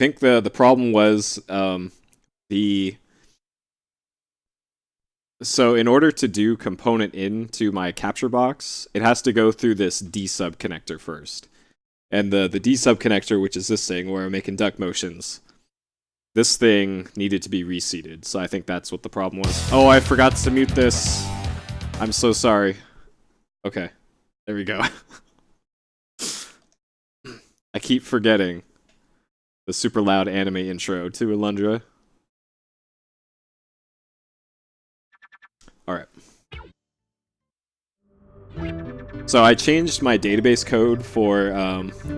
think the problem was the so in order to do component into my capture box, it has to go through this D sub connector first. And the D sub connector, which is this thing where I'm making duck motions, this thing needed to be reseated. So I think that's what the problem was. Oh, I forgot to mute this. I'm so sorry. Okay, there we go. I keep forgetting the super loud anime intro to Alundra. Alright. So I changed my database code for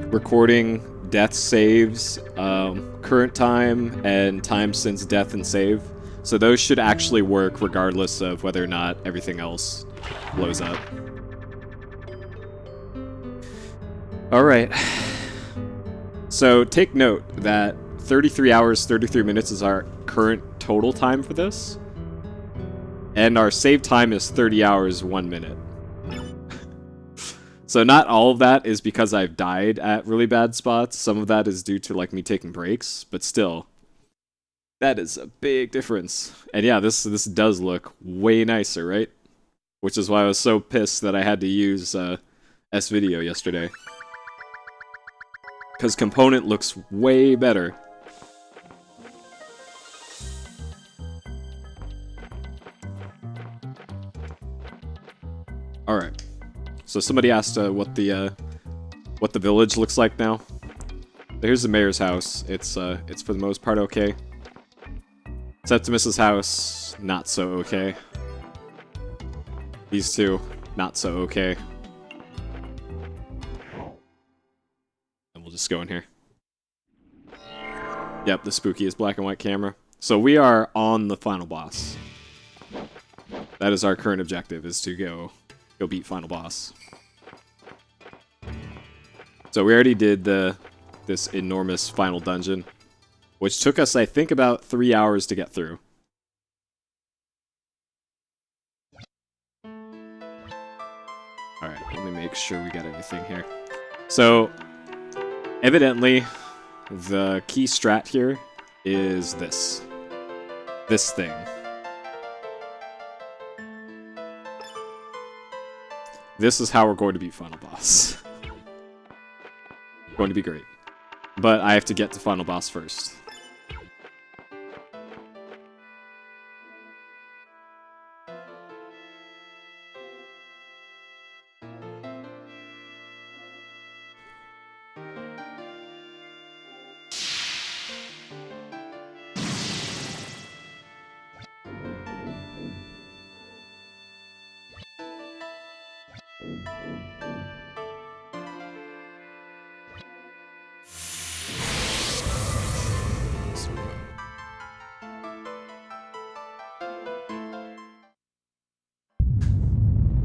recording death saves, current time, and time since death and save. So those should actually work regardless of whether or not everything else blows up. Alright. So take note that 33 hours, 33 minutes is our current total time for this. And our save time is 30 hours, 1 minute. So not all of that is because I've died at really bad spots. Some of that is due to like me taking breaks, but still, that is a big difference. And yeah, this does look way nicer, right? Which is why I was so pissed that I had to use S-Video yesterday. Because Component looks way better. Alright. So somebody asked what the village looks like now. Here's the mayor's house. It's for the most part okay. Septimus's house, not so okay. These two, not so okay. And we'll just go in here. Yep, the spookiest black and white camera. So we are on the final boss. That is our current objective, is to go beat final boss. So we already did this enormous final dungeon, which took us, I think, about 3 hours to get through. Alright, let me make sure we got everything here. So, evidently, the key strat here is this. This thing. This is how we're going to beat final boss. Going to be great. But I have to get to final boss first.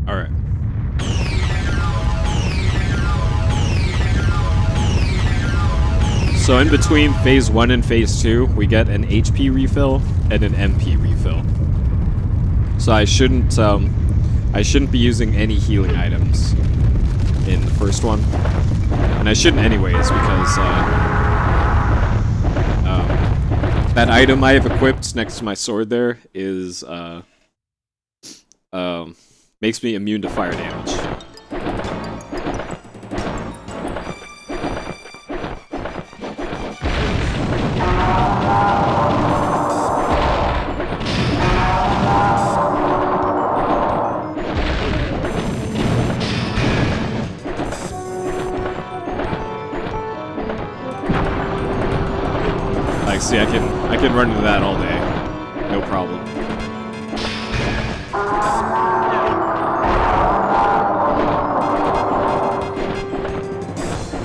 Alright. So in between phase 1 and phase 2, we get an HP refill and an MP refill. So I shouldn't be using any healing items in the first one. And I shouldn't anyways, because that item I have equipped next to my sword there is makes me immune to fire damage. Like, see, I can run into that all day, no problem.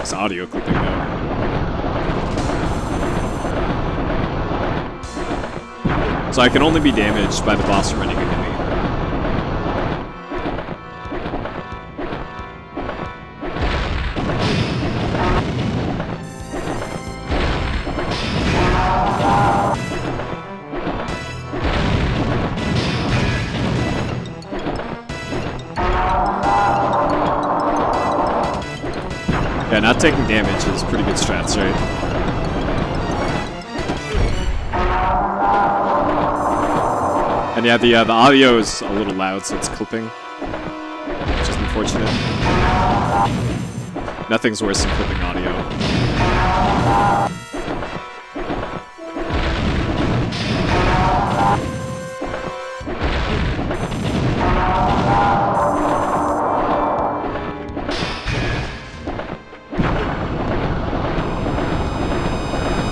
It's audio clipping though. So I can only be damaged by the boss running into me. Yeah, not taking damage is pretty good strats, right? And yeah, the audio is a little loud, so it's clipping, which is unfortunate. Nothing's worse than clipping audio.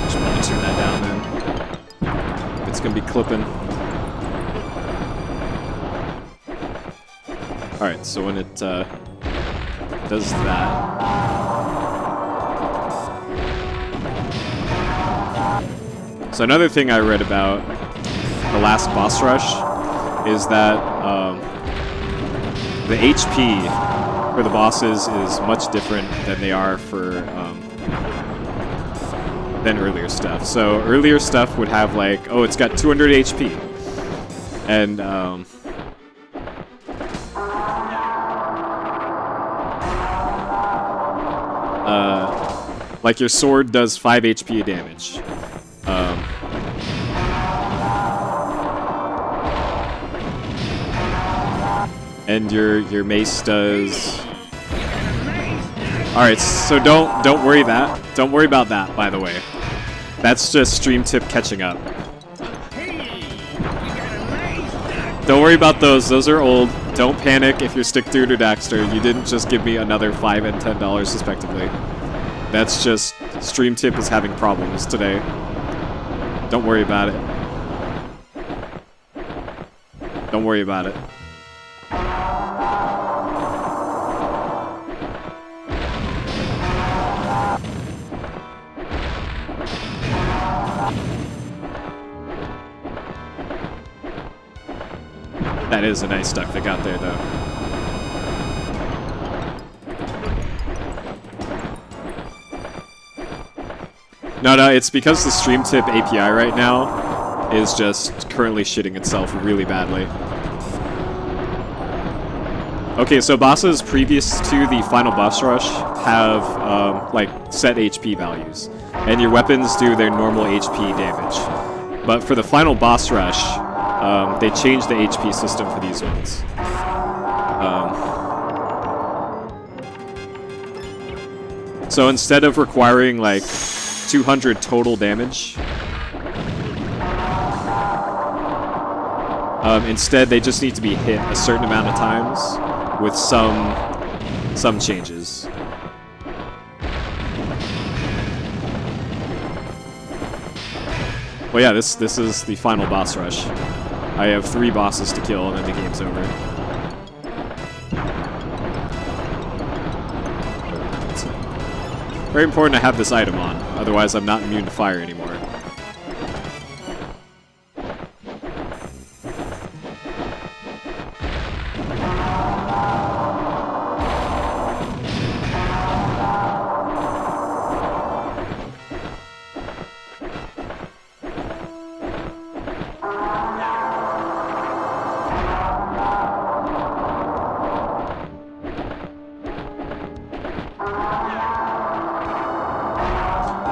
Just want to turn that down then. It's gonna be clipping. Alright, so when it does that. So another thing I read about the last boss rush is that the HP for the bosses is much different than they are for than earlier stuff. So earlier stuff would have like, oh, it's got 200 HP, and like your sword does 5 HP damage. And your mace does. All right, so don't worry about that. By the way, that's just stream tip catching up. Don't worry about those. Those are old. Don't panic if you're stick through to Daxter. You didn't just give me another $5 and $10 respectively. That's just stream tip is having problems today. Don't worry about it. Don't worry about it. That is a nice duck they got there, though. No, it's because the stream tip API right now is just currently shitting itself really badly. Okay, so bosses previous to the final boss rush have like set HP values, and your weapons do their normal HP damage. But for the final boss rush, they changed the HP system for these ones. So instead of requiring like 200 total damage, instead they just need to be hit a certain amount of times with some changes. Well, yeah, this is the final boss rush. I have 3 bosses to kill, and then the game's over. Very important to have this item on, otherwise I'm not immune to fire anymore.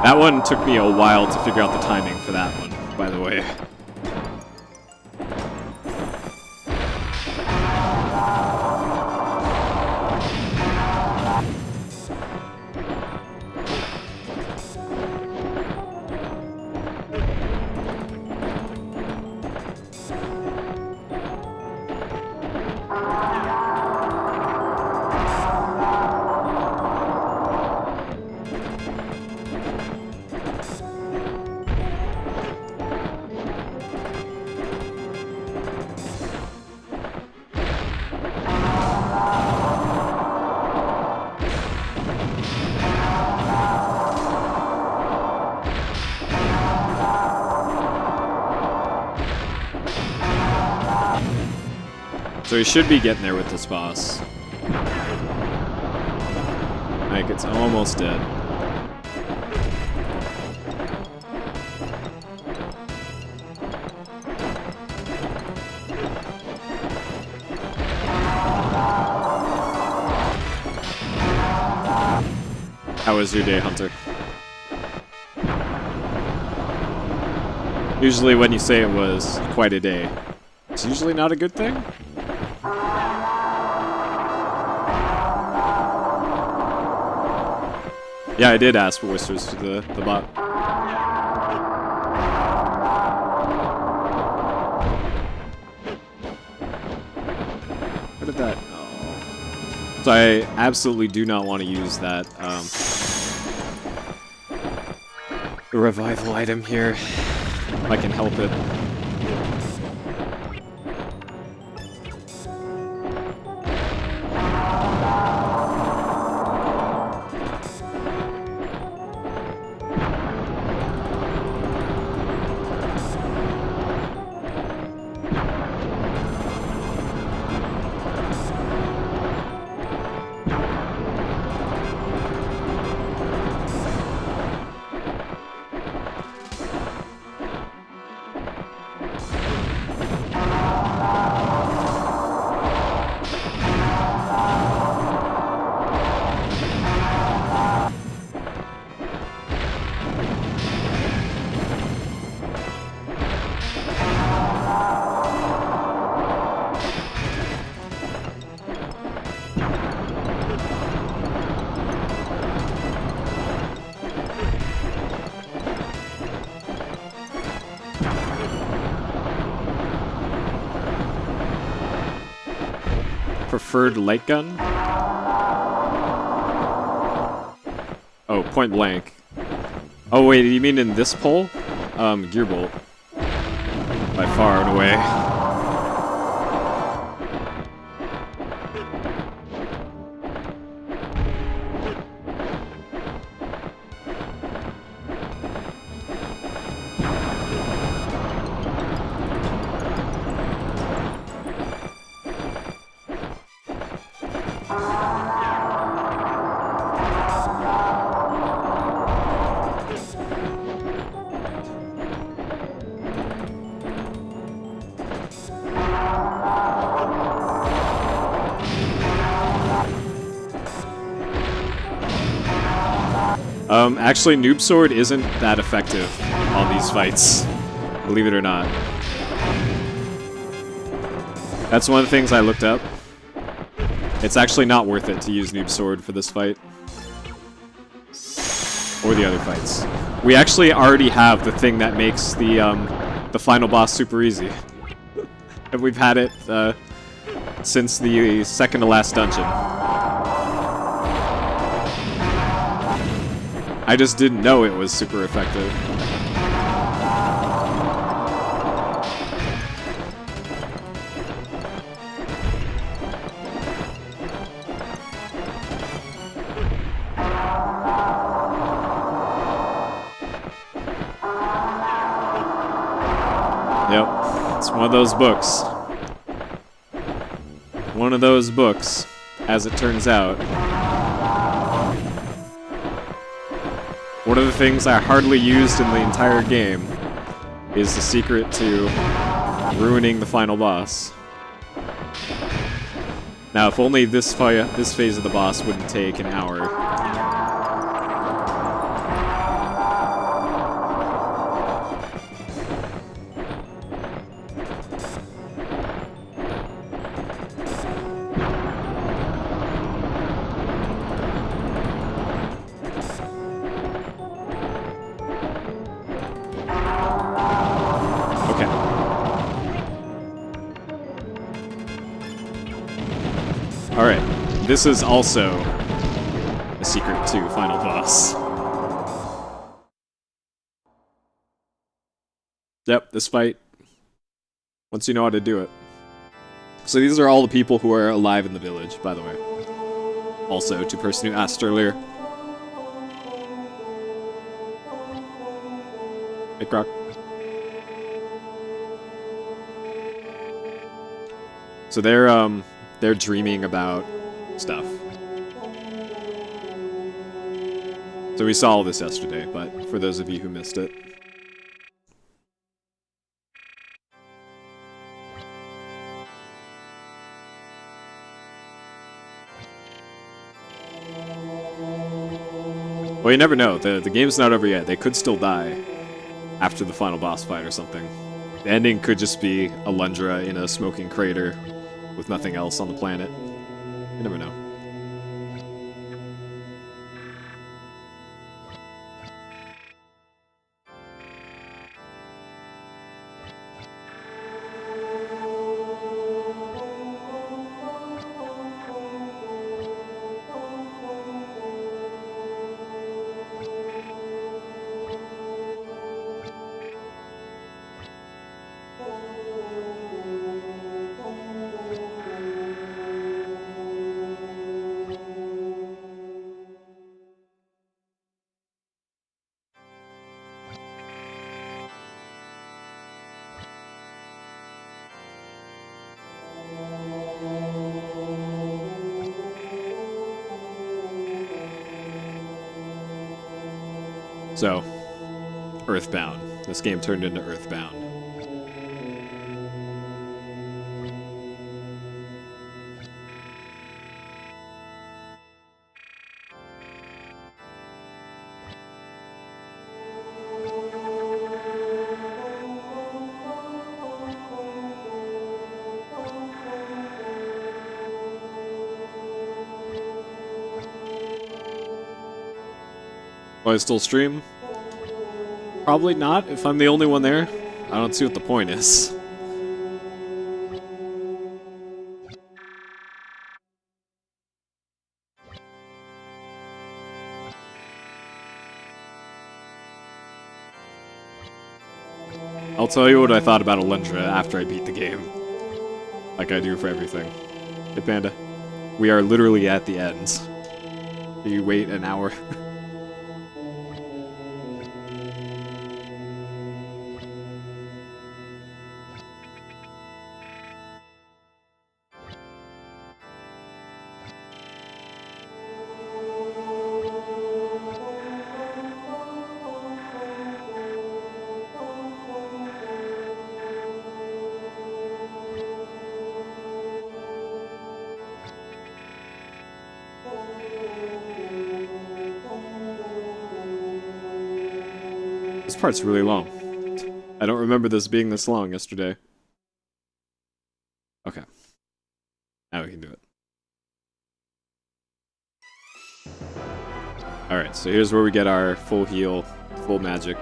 That one took me a while to figure out the timing for that one, by the way. So he should be getting there with this boss. Like, it's almost dead. How was your day, Hunter? Usually when you say it was quite a day, It's usually not a good thing. Yeah, I did ask for whispers to the bot. What did that? Oh. So I absolutely do not want to use that revival item here. If I can help it. Preferred light gun? Oh, point blank. Oh wait, you mean in this poll? Gearbolt. By far and away. Actually, Noob Sword isn't that effective on these fights, believe it or not. That's one of the things I looked up. It's actually not worth it to use Noob Sword for this fight. Or the other fights. We actually already have the thing that makes the final boss super easy. And we've had it since the second to last dungeon. I just didn't know it was super effective. Yep, it's one of those books. One of those books, as it turns out. One of the things I hardly used in the entire game is the secret to ruining the final boss. Now, if only this phase of the boss wouldn't take an hour. This is also a secret to final boss. Yep, this fight, once you know how to do it. So these are all the people who are alive in the village, by the way. Also, to the person who asked earlier. Hey, Croc. So they're dreaming about stuff. So we saw all this yesterday, but for those of you who missed it. Well, you never know. The game's not over yet. They could still die after the final boss fight or something. The ending could just be Alundra in a smoking crater with nothing else on the planet. You never know. So, Earthbound. This game turned into Earthbound. Will I still stream? Probably not, if I'm the only one there. I don't see what the point is. I'll tell you what I thought about Alundra after I beat the game. Like I do for everything. Hey Panda, we are literally at the end. Do you wait an hour? This part's really long. I don't remember this being this long yesterday. Okay. Now we can do it. Alright, so here's where we get our full heal, full magic.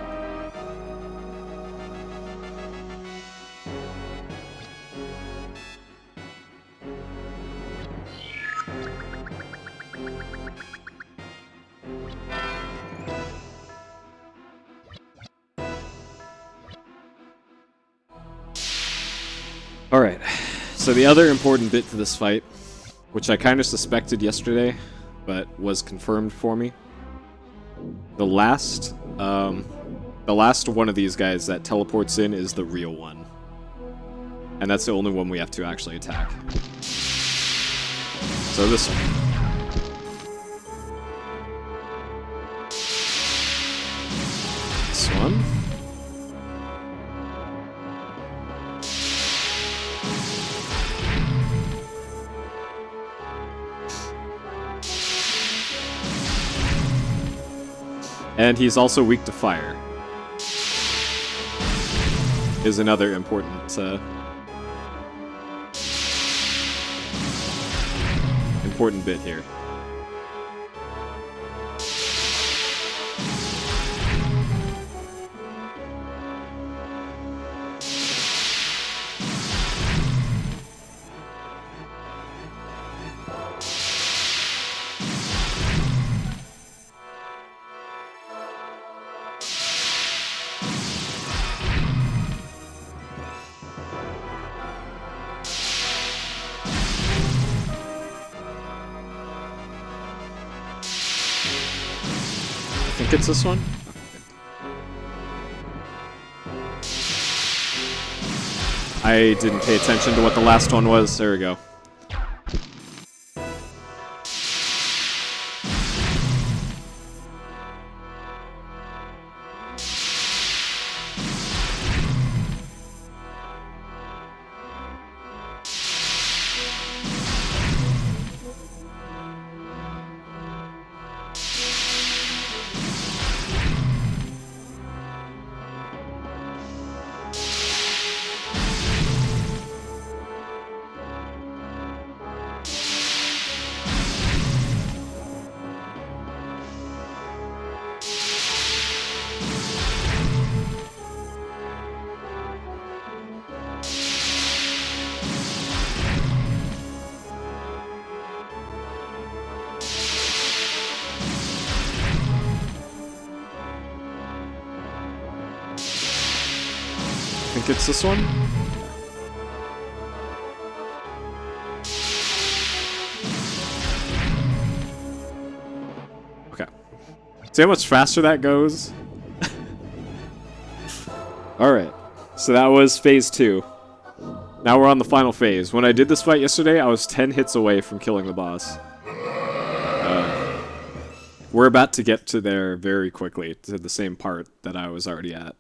Alright, so the other important bit to this fight, which I kind of suspected yesterday, but was confirmed for me. The last one of these guys that teleports in is the real one. And that's the only one we have to actually attack. So this one. This one. And he's also weak to fire. Is another important important bit here. I think it's this one. I didn't pay attention to what the last one was. There we go. think it's this one. Okay. See how much faster that goes? Alright. So that was phase 2. Now we're on the final phase. When I did this fight yesterday, I was 10 hits away from killing the boss. We're about to get to there very quickly, to the same part that I was already at.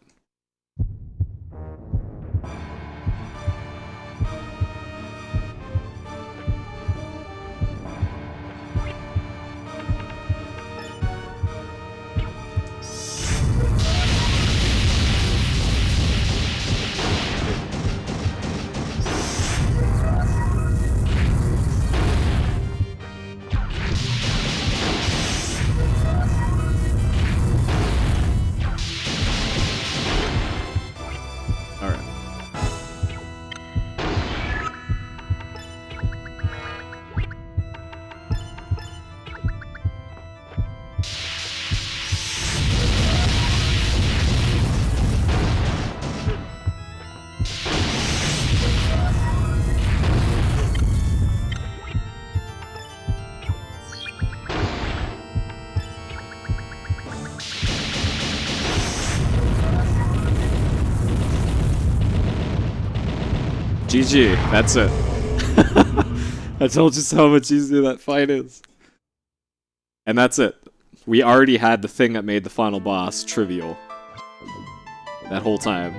GG, that's it. I told you so much easier that fight is. And that's it. We already had the thing that made the final boss trivial. That whole time.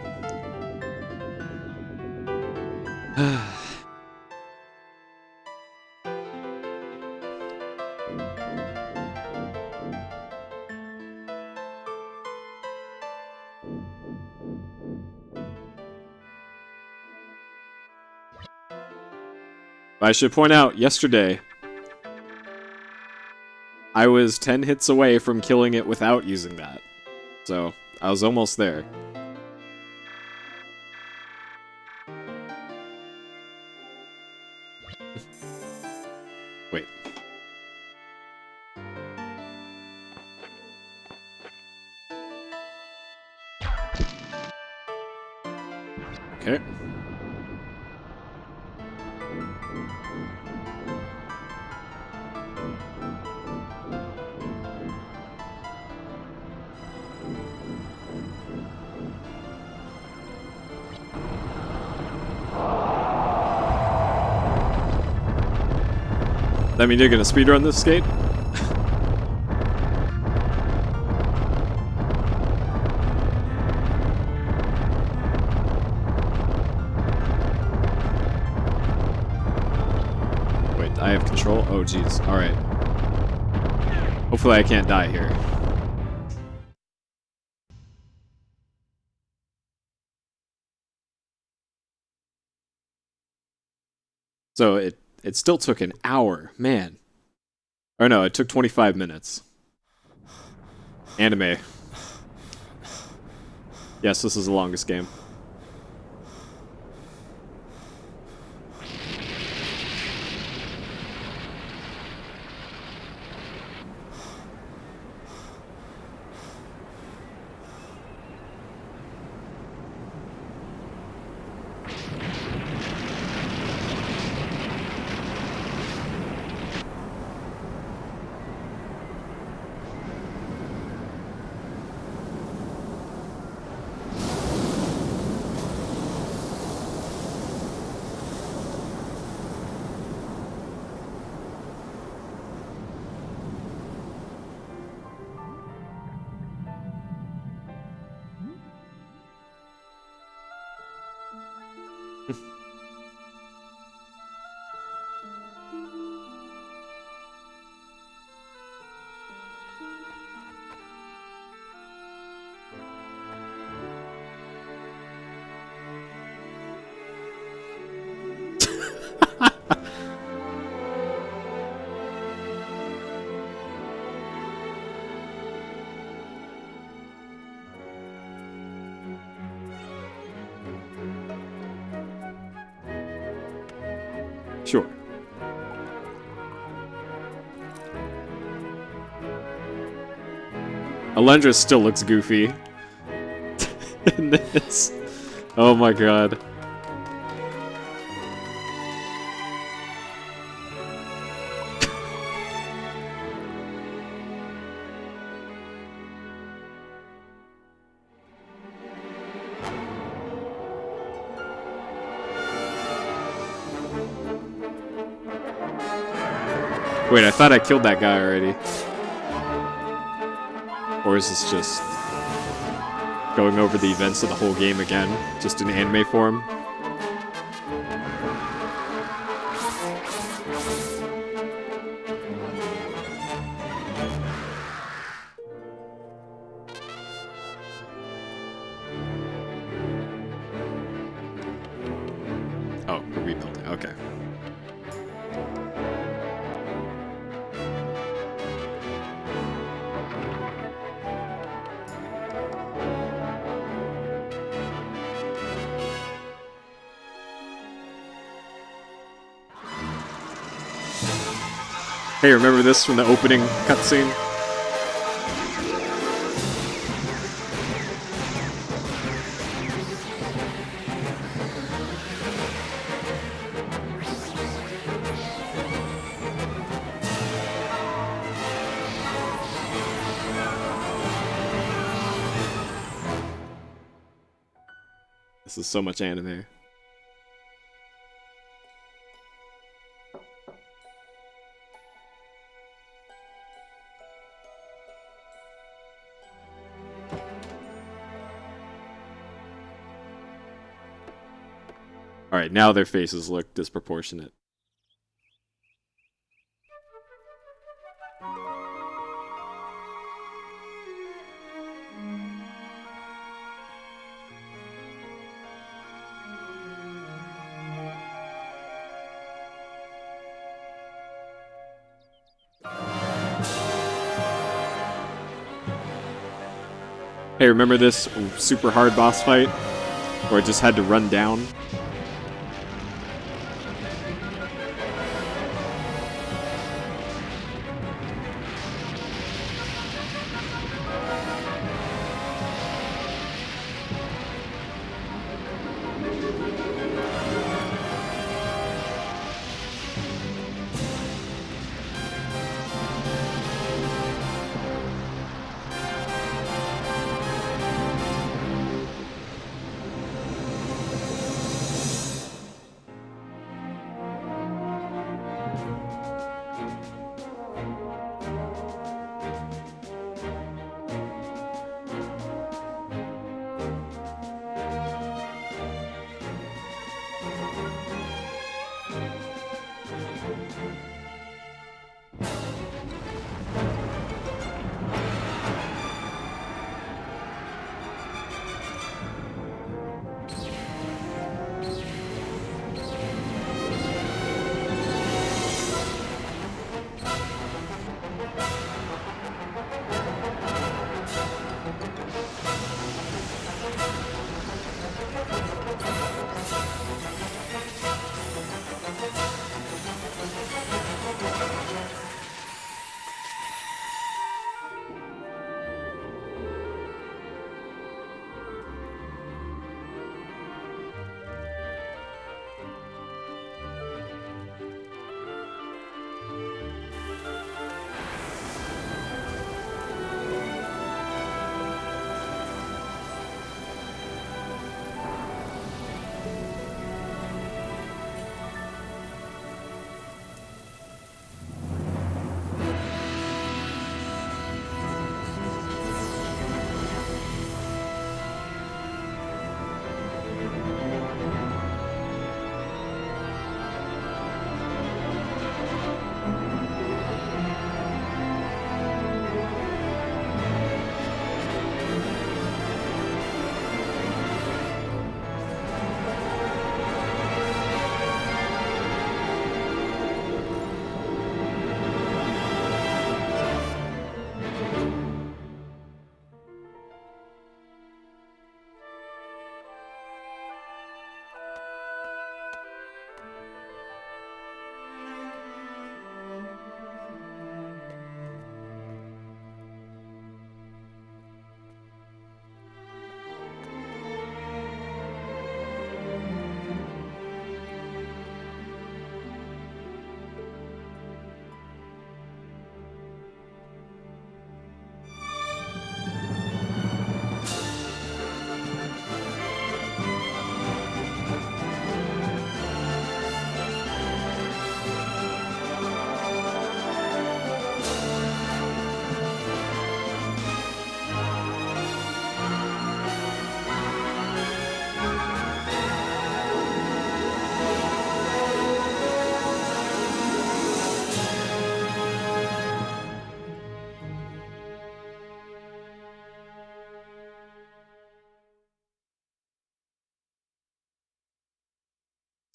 I should point out, yesterday, I was 10 hits away from killing it without using that. So, I was almost there. Wait. Okay. That mean you're gonna speedrun this skate? Wait, I have control? Oh jeez, alright. Hopefully I can't die here. So it still took an hour, man. Or no, it took 25 minutes. Anime. Yes, this is the longest game. Sure. Alundra still looks goofy in this. Oh my god. Wait, I thought I killed that guy already. Or is this just going over the events of the whole game again? Just in anime form? Oh, we're rebuilding. Okay. Hey, remember this from the opening cutscene? This is so much anime. Alright, now their faces look disproportionate. Hey, remember this super hard boss fight? Where it just had to run down?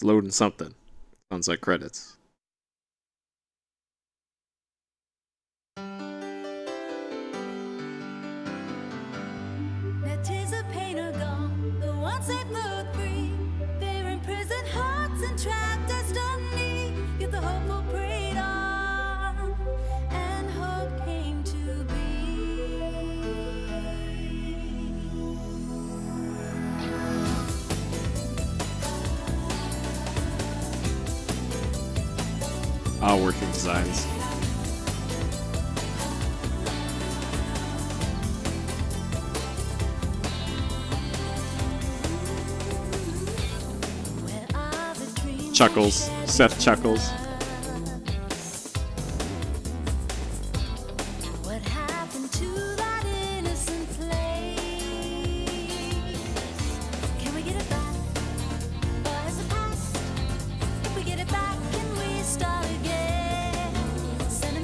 It's loading something. Sounds like credits. Working designs. Chuckles. Seth chuckles.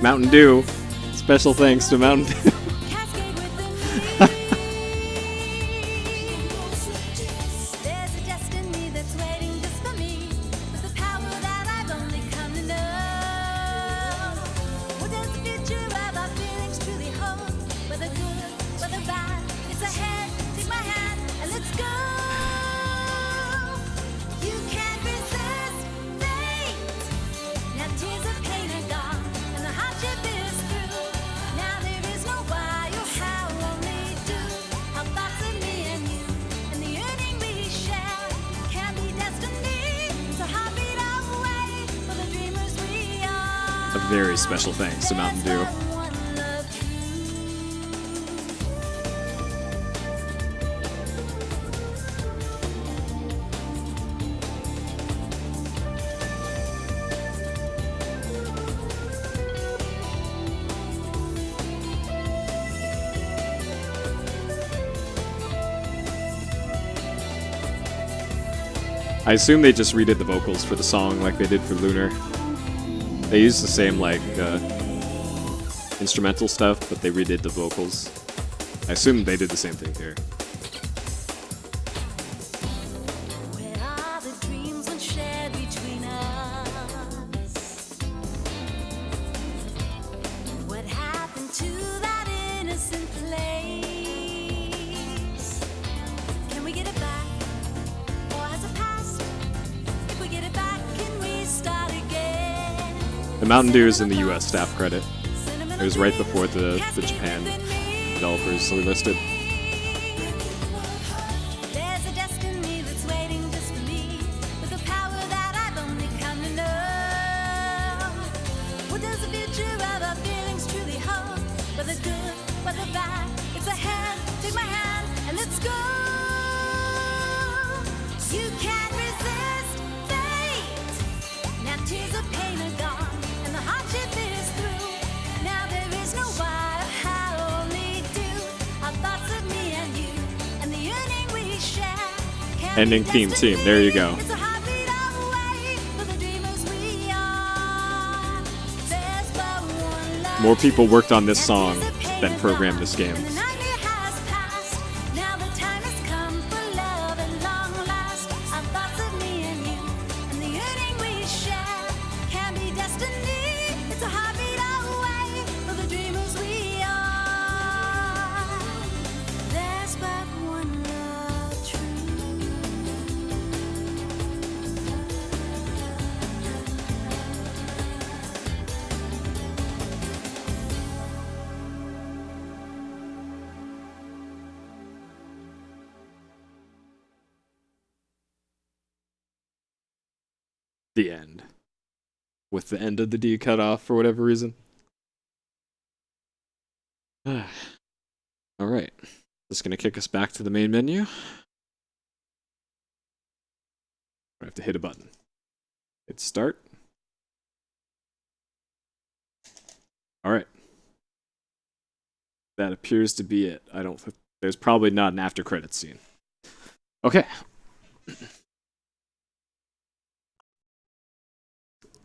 Mountain Dew. Special thanks to Mountain Dew. Very special thanks to Mountain Dew. I assume they just redid the vocals for the song like they did for Lunar. They used the same, like, instrumental stuff, but they redid the vocals. I assume they did the same thing here. The Mountain Dew is in the US staff credit. It was right before the Japan developers were listed. Ending theme team, there you go. More people worked on this song than programmed this game. The end. With the end of the D cut off for whatever reason. Alright. Just gonna kick us back to the main menu. I have to hit a button. Hit start. Alright. That appears to be it. There's probably not an after credits scene. Okay.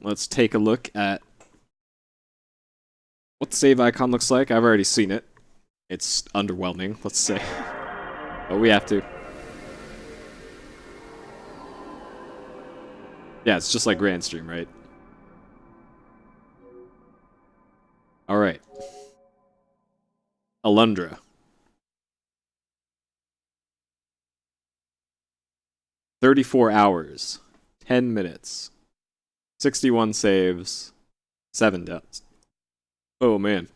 Let's take a look at what the save icon looks like. I've already seen it. It's underwhelming, let's say. But we have to. Yeah, it's just like Grand Stream, right? Alright. Alundra. 34 hours. 10 minutes. 61 saves. 7 deaths. Oh man.